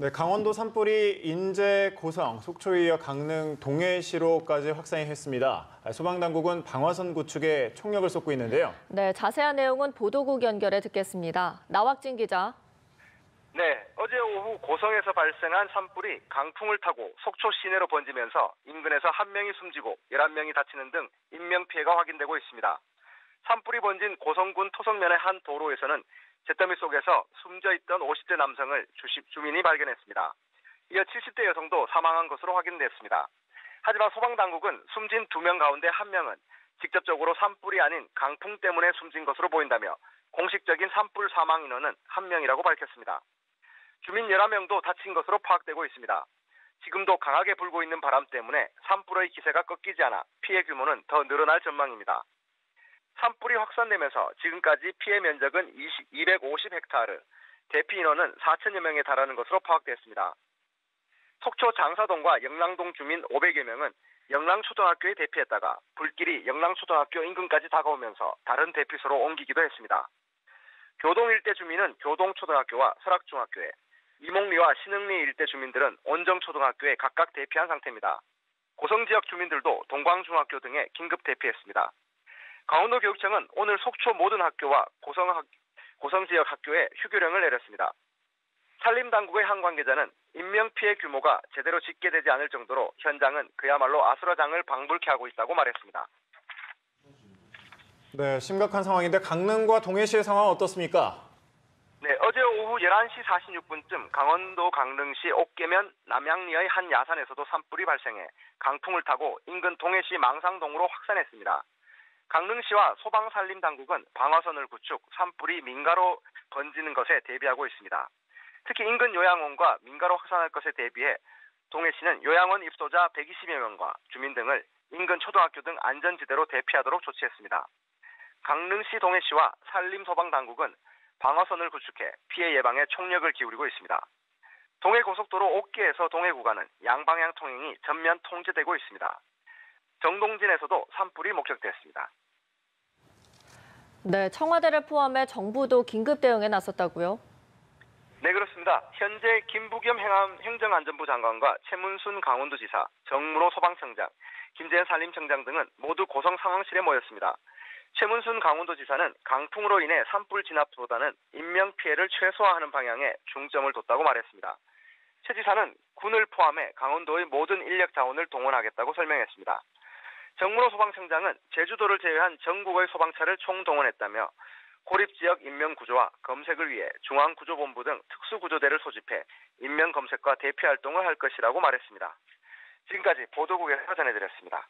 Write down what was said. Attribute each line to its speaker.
Speaker 1: 네, 강원도 산불이 인제, 고성, 속초에 이어 강릉, 동해시로까지 확산이 했습니다. 소방당국은 방화선 구축에 총력을 쏟고 있는데요.
Speaker 2: 네, 자세한 내용은 보도국 연결해 듣겠습니다. 나왁진 기자.
Speaker 3: 네, 어제 오후 고성에서 발생한 산불이 강풍을 타고 속초 시내로 번지면서 인근에서 1명이 숨지고 11명이 다치는 등 인명피해가 확인되고 있습니다. 산불이 번진 고성군 토성면의 한 도로에서는 잿더미 속에서 숨져있던 50대 남성을 주민이 발견했습니다. 이어 70대 여성도 사망한 것으로 확인됐습니다. 하지만 소방당국은 숨진 2명 가운데 1명은 직접적으로 산불이 아닌 강풍 때문에 숨진 것으로 보인다며 공식적인 산불 사망 인원은 1명이라고 밝혔습니다. 주민 11명도 다친 것으로 파악되고 있습니다. 지금도 강하게 불고 있는 바람 때문에 산불의 기세가 꺾이지 않아 피해 규모는 더 늘어날 전망입니다. 산불이 확산되면서 지금까지 피해 면적은 250헥타르, 대피 인원은 4천여 명에 달하는 것으로 파악됐습니다. 속초 장사동과 영랑동 주민 500여 명은 영랑초등학교에 대피했다가 불길이 영랑초등학교 인근까지 다가오면서 다른 대피소로 옮기기도 했습니다. 교동 일대 주민은 교동초등학교와 설악중학교에, 이목리와 신흥리 일대 주민들은 온정초등학교에 각각 대피한 상태입니다. 고성 지역 주민들도 동광중학교 등에 긴급 대피했습니다. 강원도교육청은 오늘 속초 모든 학교와 고성 지역 학교에 휴교령을 내렸습니다. 산림당국의 한 관계자는 인명피해 규모가 제대로 집계되지 않을 정도로 현장은 그야말로 아수라장을 방불케 하고 있다고 말했습니다.
Speaker 1: 네, 심각한 상황인데 강릉과 동해시의 상황은 어떻습니까?
Speaker 3: 네, 어제 오후 11시 46분쯤 강원도 강릉시 옥계면 남양리의 한 야산에서도 산불이 발생해 강풍을 타고 인근 동해시 망상동으로 확산했습니다. 강릉시와 소방산림당국은 방화선을 구축, 산불이 민가로 번지는 것에 대비하고 있습니다. 특히 인근 요양원과 민가로 확산할 것에 대비해 동해시는 요양원 입소자 120여 명과 주민 등을 인근 초등학교 등 안전지대로 대피하도록 조치했습니다. 강릉시 동해시와 산림소방당국은 방화선을 구축해 피해 예방에 총력을 기울이고 있습니다. 동해고속도로 옥계에서 동해 구간은 양방향 통행이 전면 통제되고 있습니다. 정동진에서도 산불이 목격됐습니다.
Speaker 2: 네, 청와대를 포함해 정부도 긴급 대응에 나섰다고요?
Speaker 3: 네, 그렇습니다. 현재 김부겸 행정안전부 장관과 최문순 강원도지사, 정문호 소방청장, 김재현 산림청장 등은 모두 고성 상황실에 모였습니다. 최문순 강원도지사는 강풍으로 인해 산불 진압보다는 인명피해를 최소화하는 방향에 중점을 뒀다고 말했습니다. 최 지사는 군을 포함해 강원도의 모든 인력 자원을 동원하겠다고 설명했습니다. 정문호 소방청장은 제주도를 제외한 전국의 소방차를 총동원했다며 고립지역 인명구조와 검색을 위해 중앙구조본부 등 특수구조대를 소집해 인명검색과 대피활동을 할 것이라고 말했습니다. 지금까지 보도국에서 전해드렸습니다.